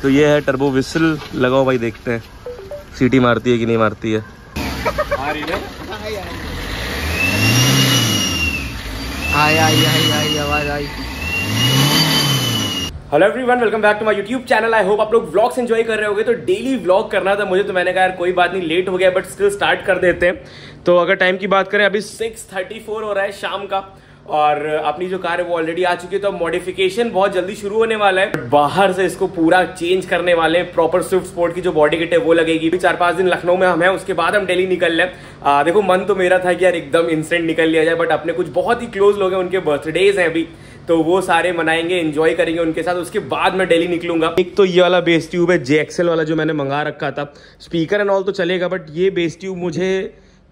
तो ये है टर्बो विसल। लगाओ भाई, देखते हैं सीटी मारती है कि नहीं मारती है। आवाज आई। Hello everyone, welcome back to my YouTube channel. I hope आप लोग व्लॉग्स एंजॉय कर रहे होगे। तो डेली व्लॉग करना था मुझे, तो मैंने कहा यार कोई बात नहीं, लेट हो गया बट स्टिल स्टार्ट कर देते हैं। तो अगर टाइम की बात करें, अभी 6:34 हो रहा है शाम का, और अपनी जो कार है वो ऑलरेडी आ चुकी है। तो मॉडिफिकेशन बहुत जल्दी शुरू होने वाला है। बाहर से इसको पूरा चेंज करने वाले हैं। प्रॉपर स्विफ्ट स्पोर्ट की जो बॉडी किट है वो लगेगी। 4-5 दिन लखनऊ में हम हैं, उसके बाद हम दिल्ली निकल रहे हैं। देखो, मन तो मेरा था कि यार एकदम इंस्टेंट निकल लिया जाए, बट अपने कुछ बहुत ही क्लोज लोग हैं, उनके बर्थडेज हैं अभी, तो वो सारे मनाएंगे, एंजॉय करेंगे उनके साथ। उसके बाद मैं दिल्ली निकलूंगा। एक तो ये वाला बेस ट्यूब है JXL वाला जो मैंने मंगा रखा था। स्पीकर एंड ऑल तो चलेगा, बट ये बेस ट्यूब मुझे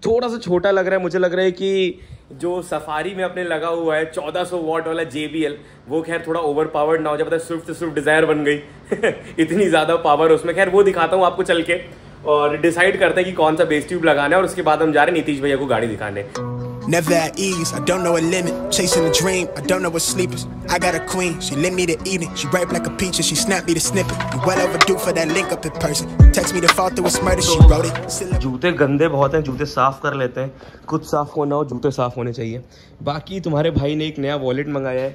थोड़ा सा छोटा लग रहा है। मुझे लग रहा है कि जो सफारी में अपने लगा हुआ है 1400 वॉट वाला JBL, वो खैर थोड़ा ओवर पावर्ड ना हो जाए। पता है स्विफ्ट डिजायर बन गई इतनी ज्यादा पावर उसमें। खैर वो दिखाता हूँ आपको चल के, और डिसाइड करते हैं कि कौन सा बेस ट्यूब लगाना है। और उसके बाद हम जा रहे हैं नीतीश भैया को गाड़ी दिखाने। Never at ease, I don't know a limit. Chasing a dream, I don't know what sleepers. I got a queen, she lit me to eat it. She ripe like a peach and she snapped me to snippet. You well overdue for that link up in person. Text me to fall through a murder, she wrote it. जूते गंदे बहुत हैं, जूते साफ कर लेते हैं। खुद साफ होना हो, जूते साफ होने चाहिए। बाकी तुम्हारे भाई ने एक नया वॉलेट मंगाया है,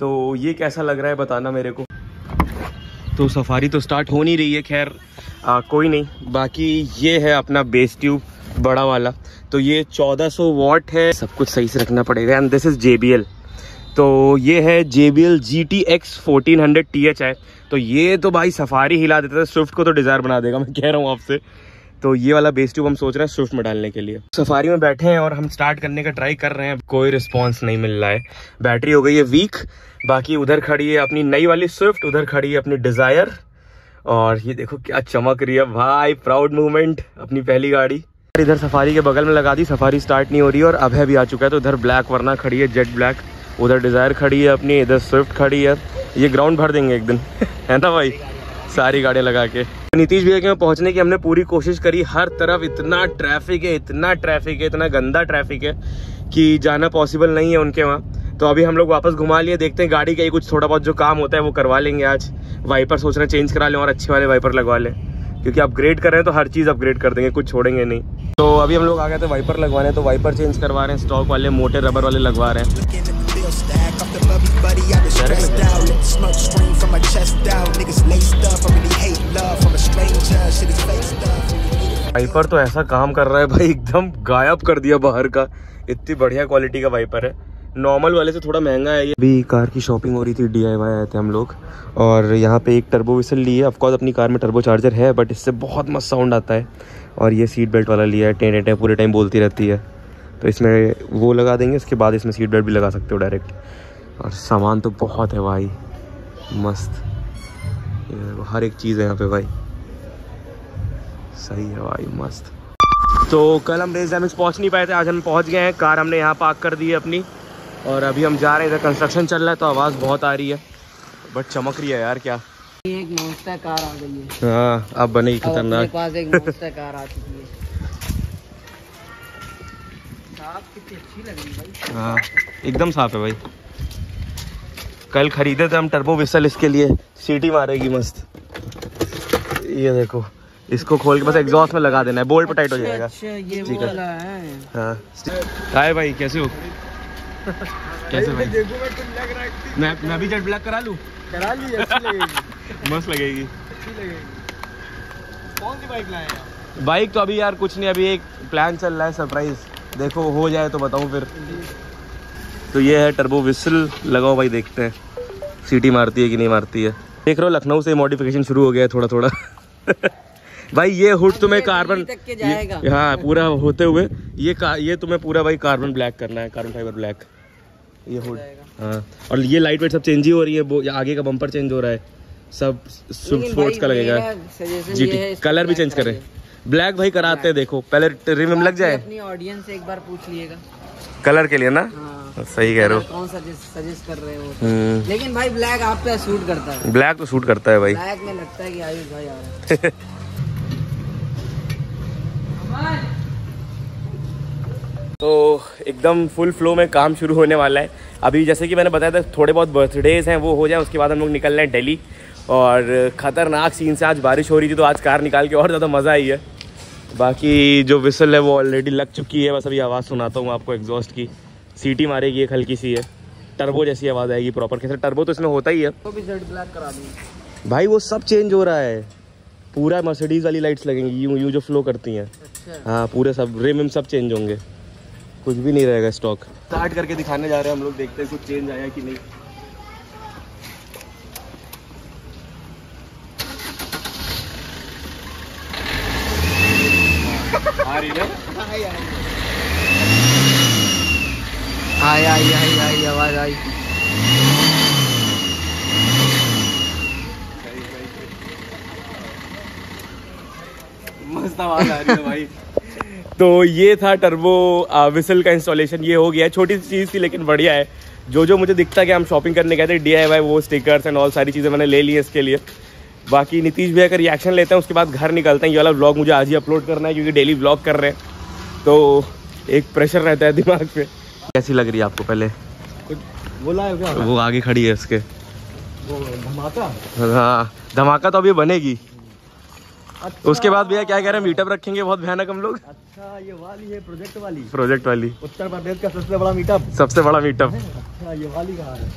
तो ये कैसा लग रहा है बताना मेरे को। तो सफारी तो स्टार्ट हो नहीं रही है, खैर कोई नहीं। बाकी ये है अपना बेस ट्यूब बड़ा वाला, तो ये 1400 वॉट है। सब कुछ सही से रखना पड़ेगा। And this is JBL। तो ये है JBL GTX 1400 TH है। तो ये तो भाई सफारी हिला देता है, स्विफ्ट को तो डिजायर बना देगा, मैं कह रहा हूँ आपसे। तो ये वाला बेस ट्यूब हम सोच रहे हैं स्विफ्ट में डालने के लिए। सफारी में बैठे हैं और हम स्टार्ट करने का ट्राई कर रहे हैं, कोई रिस्पॉन्स नहीं मिल रहा है। बैटरी हो गई है वीक। बाकी उधर खड़ी है अपनी नई वाली स्विफ्ट, उधर खड़ी है अपनी डिजायर, और ये देखो क्या चमक रही है भाई। प्राउड मूवमेंट, अपनी पहली गाड़ी इधर सफारी के बगल में लगा दी। सफारी स्टार्ट नहीं हो रही है और अभय भी आ चुका है। तो इधर ब्लैक वर्ना खड़ी है, जेट ब्लैक। उधर डिजायर खड़ी है अपनी, इधर स्विफ्ट खड़ी है। ये ग्राउंड भर देंगे एक दिन है ना भाई, सारी गाड़ियां लगा के। नीतीश भैया के वहाँ पहुंचने की हमने पूरी कोशिश करी। हर तरफ इतना ट्रैफिक है, इतना ट्रैफिक है, इतना गंदा ट्रैफिक है कि जाना पॉसिबल नहीं है उनके वहाँ। तो अभी हम लोग वापस घुमा लिए, देखते हैं गाड़ी का कुछ थोड़ा बहुत जो काम होता है वो करवा लेंगे आज। वाइपर सोच रहे हैं चेंज करा लें और अच्छे वाले वाइपर लगवा लें, क्योंकि अपग्रेड कर रहे हैं तो हर चीज़ अपग्रेड कर देंगे, कुछ छोड़ेंगे नहीं। तो अभी हम लोग आ गए थे वाइपर लगवाने, तो वाइपर चेंज करवा रहे हैं। स्टॉक वाले मोटे रबर वाले लगवा रहे हैं। वाइपर तो ऐसा काम कर रहा है भाई, एकदम गायब कर दिया बाहर का। इतनी बढ़िया क्वालिटी का वाइपर है, नॉर्मल वाले से थोड़ा महंगा है ये। अभी कार की शॉपिंग हो रही थी, DIY आए थे हम लोग, और यहाँ पे एक टर्बो विसल ली है। ऑफकोर्स अपनी कार में टर्बो चार्जर है, बट इससे बहुत मस्त साउंड आता है। और ये सीट बेल्ट वाला लिया है, टें टें पूरे टाइम बोलती रहती है। तो इसमें वो लगा देंगे, इसके बाद इसमें सीट बेल्ट भी लगा सकते हो डायरेक्ट। और सामान तो बहुत है भाई, मस्त। हर एक चीज़ है यहाँ पे भाई, सही है भाई, मस्त। तो कल हम रेस डैमेज पहुँच नहीं पाए थे, आज हम पहुँच गए हैं। कार हमने यहाँ पार्क कर दी है अपनी, और अभी हम जा रहे हैं। इधर कंस्ट्रक्शन चल रहा है तो आवाज़ बहुत आ रही है, बट चमक रही है यार क्या। एक मॉन्स्टर कार आ गई है। हाँ, अब बनेगी खतरनाक। मेरे पास एक मॉन्स्टर कार आ चुकी है। साफ कितनी अच्छी लग रही है भाई। हाँ, एकदम साफ है भाई। कल खरीदे थे हम टर्बो विसल इसके लिए, सीटी मारेगी मस्त। ये देखो, इसको खोल के बस एग्जॉस्ट में लगा देना है, बोल्ट पर टाइट हो जाएगा। अच्छा, ये वो वाला है। हाँ, हाय भाई, कैसे हो? कैसे भाई? मैं भी जेट ब्लैक करा लूँ? करा ली, अच्छी लगेगी। मस्त लगेगी, अच्छी लगेगी। कौन सी बाइक लाए आप? बाइक तो अभी यार कुछ नहीं, अभी एक प्लान चल रहा है सरप्राइज, देखो हो जाए तो बताऊँ फिर। तो ये है टर्बो विसल। लगाओ भाई, देखते हैं सीटी मारती है कि नहीं मारती है। देख रहे हो, लखनऊ से मॉडिफिकेशन शुरू हो गया है थोड़ा थोड़ा भाई ये हुड तुम्हें कार्बन, हाँ पूरा होते हुए ये तुम्हें पूरा भाई कार्बन ब्लैक करना है, कार्बन फाइबर ब्लैक ये हुड। हाँ, और ये लाइट वेट सब चेंज ही हो रही है। आगे का बम्पर चेंज हो रहा है, सब स्पोर्ट्स का लगेगा। GT कलर भी चेंज करें, ब्लैक भाई कराते हैं। देखो पहले रिम लग जाए। अपनी ऑडियंस से एक बार पूछ लिएगा कलर के लिए ना। हाँ। सही कह रहे हो, कौन सा सजेस्ट कर रहे हो। लेकिन भाई ब्लैक आप पे सूट करता है। ब्लैक तो सूट करता है भाई, ब्लैक में लगता है कि आयुष भाई आ रहा है। तो एकदम फुल फ्लो में काम शुरू होने वाला है। अभी जैसे कि मैंने बताया था थोड़े बहुत बर्थडेज हैं वो हो जाए, उसके बाद हम लोग निकल रहे हैं दिल्ली। और ख़तरनाक सीन से आज बारिश हो रही थी तो आज कार निकाल के और ज़्यादा मज़ा आई है। बाकी जो विसल है वो ऑलरेडी लग चुकी है, बस अभी आवाज़ सुनाता हूँ आपको एग्जॉस्ट की। सीटी मारेगी, एक हल्की सी है, टर्बो जैसी आवाज़ आएगी प्रॉपर। कैसे टर्बो तो इसमें होता ही है। तो भी जेड ब्लैक करा दी भाई, वो सब चेंज हो रहा है, पूरा मर्सिडीज़ वाली लाइट्स लगेंगी यूँ जो फ्लो करती हैं। अच्छा। हाँ, पूरे सब रिम सब चेंज होंगे, कुछ भी नहीं रहेगा स्टॉक। स्टार्ट करके दिखाने जा रहे हैं हम लोग, देखते हैं कुछ चेंज आया कि नहीं। आ रही है, आई आवाज आई। मस्त आवाज आ रही है भाई। तो ये था टर्बो विसल का इंस्टॉलेशन, ये हो गया है। छोटी सी चीज़ थी लेकिन बढ़िया है। जो मुझे दिखता कि हम शॉपिंग करने गए थे DIY, वो स्टिकर्स एंड ऑल सारी चीज़ें मैंने ले ली हैं इसके लिए। बाकी नीतीश भैया का रिएक्शन लेते हैं, उसके बाद घर निकलते हैं। ये वाला व्लॉग मुझे आज ही अपलोड करना है क्योंकि डेली व्लॉग कर रहे हैं तो एक प्रेशर रहता है दिमाग पे। कैसी लग रही है आपको? पहले कुछ बोला है क्या? वो आगे खड़ी है उसके, वो धमाका। हाँ धमाका तो अभी बनेगी। अच्छा। उसके बाद भैया क्या कह रहे हैं, मीटअप रखेंगे बहुत भयानक हम लोग। अच्छा, ये वाली है प्रोजेक्ट वाली उत्तर प्रदेश का सबसे बड़ा मीटअप। सबसे बड़ा मीटअप। अच्छा, ये वाली कहाँ है?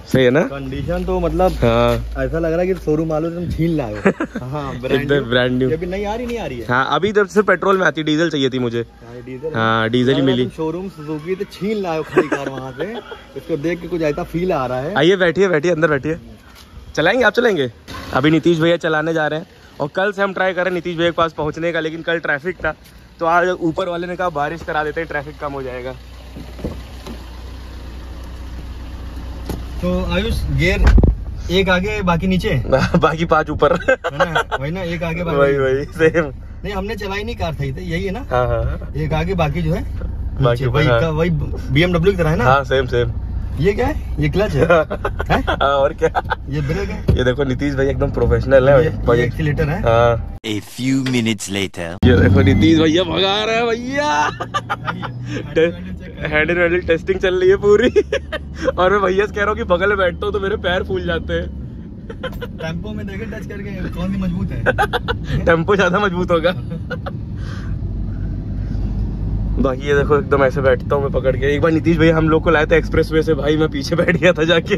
सही है ना? कंडीशन तो मतलब हाँ, ऐसा लग रहा है कि शोरूम वालों तुम छीन लाए हो। हाँ, ब्रांड न्यू। ये भी नहीं आ रही है। हाँ, अभी इधर से पेट्रोल में आती, डीजल चाहिए थी मुझे। डीजल। हाँ, डीजल ही मिली। शोरूम सुजुकी तो छीन लाए हो खड़ी कार वहाँ से। इसको देख के कुछ ऐसा फील आ रहा है। आइए बैठिए अंदर बैठिए, चलाएंगे? आप चलेंगे? अभी नीतीश भैया चलाने जा रहे हैं और कल से हम ट्राई कर रहे हैं नीतीश भैया के पास पहुंचने का, लेकिन कल ट्रैफिक था तो आज ऊपर वाले ने कहा बारिश करा देते हैं, ट्रैफिक कम हो जाएगा। तो आयुष, गियर एक आगे बाकी नीचे बाकी 5 ऊपर। वही ना, एक आगे बाकी। वही सेम। नहीं, हमने चलाई नहीं कार, सही यही है ना? हाँ, एक आगे बाकी जो है बाकी वही हाँ। वही BMW की तरह है ना? हाँ, सेम। ये क्या है? ये क्लच है? और क्या, ये ब्रेक है? ये देखो नीतीश भाई एकदम प्रोफेशनल है। ये एक्सीलेटर है? हाँ। A few minutes later. ये देखो नीतीश भैया भगा रहे हैं भैया। हैंडल टेस्टिंग चल रही है पूरी। और मैं भैया से कह रहा हूँ कि बगल में बैठता हूँ तो मेरे पैर फूल जाते हैं। टेम्पो में देखे टच करके कौन सी मजबूत है? टेम्पो ज्यादा मजबूत होगा। बाकी ये देखो एकदम ऐसे बैठता हूँ मैं पकड़ के। एक बार नीतीश भैया हम लोग को लाए थे एक्सप्रेसवे से, भाई मैं पीछे बैठ गया था जाके।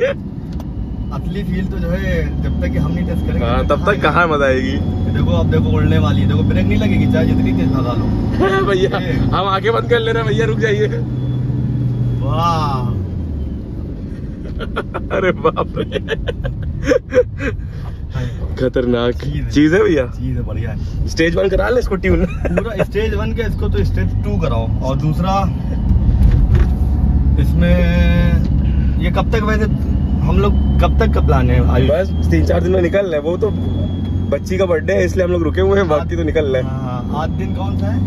असली फील तो जो है जब तक कि हम नहीं टेस्ट करेंगे। हाँ, तब तक कहाँ मजा आएगी। देखो, अब देखो उड़ने वाली है। देखो, ब्रेक नहीं लगेगी चाहे जितनी तेज भगा लो। भैया हम आंखें बंद कर ले रहे हैं, भैया रुक जाइए। वाह, अरे बाप रे, खतरनाक चीज है भैया। चीज है, बढ़िया है। स्टेज 1 करा ले इसको ट्यून। पूरा स्टेज 1 के, इसको तो स्टेज 2 कराओ। और दूसरा, इसमें ये कब तक, वैसे हम लोग कब तक का प्लान है? बस 3-4 दिन में निकल रहे हैं। वो तो बच्ची का बर्थडे है इसलिए हम लोग रुके हुए हैं, बाकी तो निकल रहे हैं। आज दिन कौन सा है?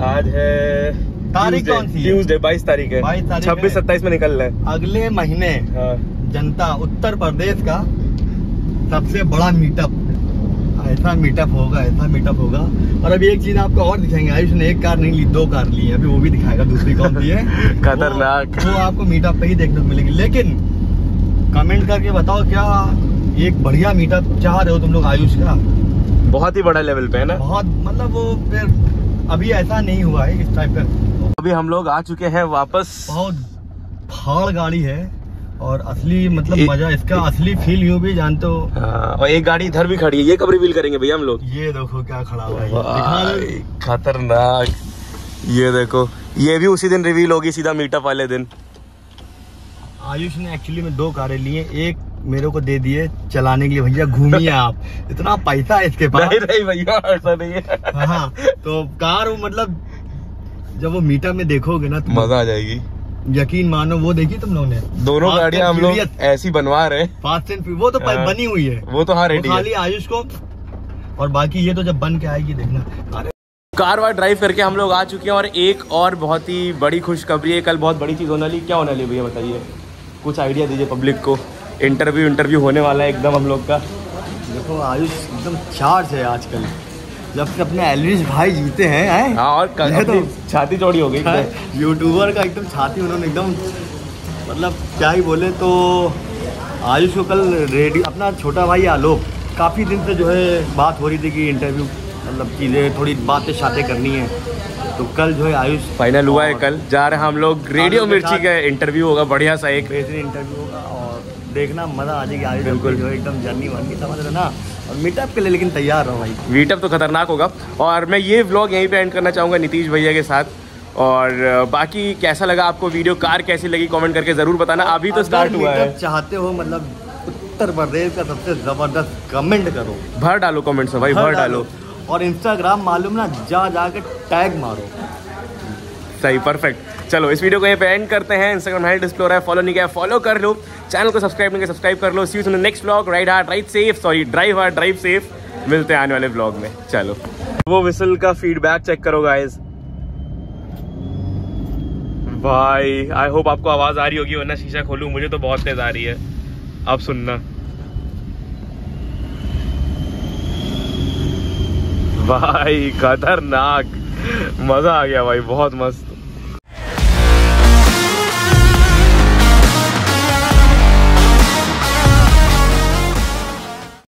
आज है तारीख कौन सी है? ट्यूसडे 22 तारीख है। 26-27 में निकल रहे हैं अगले महीने। हाँ। जनता उत्तर प्रदेश का सबसे बड़ा मीटअप, ऐसा मीटअप होगा। और अभी एक चीज आपको और दिखाएंगे। आयुष ने एक कार नहीं ली, 2 कार ली है। अभी वो भी दिखाएगा दूसरी कौन सी है। खतरनाक। वो आपको मीटअप पे ही देखने को मिलेगी। लेकिन कमेंट करके बताओ, क्या एक बढ़िया मीटअप चाह रहे हो तुम लोग आयुष का? बहुत ही बड़ा लेवल पे है ना? बहुत, मतलब वो फिर अभी ऐसा नहीं हुआ है इस टाइप का। अभी हम लोग आ चुके हैं वापस। बहुत फाड़ गाड़ी है और असली मतलब मजा, इसका असली फील यूं भी जानते हो। हाँ, और एक गाड़ी इधर भी खड़ी है, ये कब रिवील करेंगे भैया हम लोग? ये देखो क्या खड़ा हुआ है, खतरनाक। ये देखो, ये भी उसी दिन रिवील होगी, सीधा मीटअप वाले दिन। आयुष ने एक्चुअली में 2 कारें ली हैं, एक मेरे को दे दिए चलाने के लिए। भैया घूमिए आप, इतना पैसा है इसके पास। नहीं भैया, ऐसा नहीं है। हाँ, तो कार वो मतलब जब वो मीटअप में देखोगे ना, मजा आ जाएगी। यकीन मानो। वो देखी तुम लोगों ने? दोनों गाड़ियां हम लोग ऐसी बनवा रहे हैं। फास्ट एंड वो तो बनी हुई है, वो तो हाँ रेडी है। खाली आयुष को, और बाकी ये तो जब बन के आएगी देखना। कार वार ड्राइव करके हम लोग आ चुके हैं और एक और बहुत ही बड़ी खुशखबरी है। कल बहुत बड़ी चीज़ होने वाली। क्या होने वाली भैया बताइए, कुछ आइडिया दीजिए पब्लिक को। इंटरव्यू होने वाला है एकदम हम लोग का। देखो आयुष एकदम चार्ज है आजकल, जब से अपने एलविश भाई जीते हैं। हाँ, और तो छाती चौड़ी हो गई। यूट्यूबर का एकदम छाती उन्होंने एकदम मतलब क्या ही बोले, तो आयुष को कल रेडियो, अपना छोटा भाई आलोक, काफ़ी दिन से जो है बात हो रही थी कि इंटरव्यू मतलब चीज़ें थोड़ी बातें शातें करनी है, तो कल जो है आयुष फाइनल हुआ है। कल जा रहे हैं हम लोग, रेडियो मिर्ची का इंटरव्यू होगा, बढ़िया सा एक बेहतरीन इंटरव्यू होगा और देखना मज़ा आ जाएगी। आयुष बिल्कुल जो है एकदम जर्नी बन गई, समझ रहे ना। और मीटअप के लिए लेकिन तैयार रहो भाई, मीटअप तो खतरनाक होगा। और मैं ये व्लॉग यहीं पे एंड करना चाहूँगा नीतीश भैया के साथ। और बाकी कैसा लगा आपको वीडियो, कार कैसी लगी कमेंट करके ज़रूर बताना। अभी तो स्टार्ट हुआ है, चाहते हो मतलब उत्तर प्रदेश का सबसे ज़बरदस्त, कमेंट करो, भर डालो कमेंट्स में भाई, भर डालो। और इंस्टाग्राम मालूम ना, जाके टैग मारो। सही, परफेक्ट। चलो इस वीडियो को यहीं पे एंड करते हैं। इंस्टाग्राम हैंडल डिस्प्ले हो रहा है, फॉलो नहीं किया फॉलो कर लो, चैनल को सब्सक्राइब नहीं किया सब्सक्राइब कर लो। See you in the next vlog. Ride hard ride safe, sorry drive hard drive safe. मिलते हैं आने वाले व्लॉग में। चलो वो विसल का फीडबैक चेक करो गाइस भाई। आई होप आपको आवाज आ रही होगी, वरना शीशा खोलूं, मुझे तो बहुत तेज आ रही है। अब सुनना भाई, खतरनाक, मजा आ गया भाई, बहुत मस्त।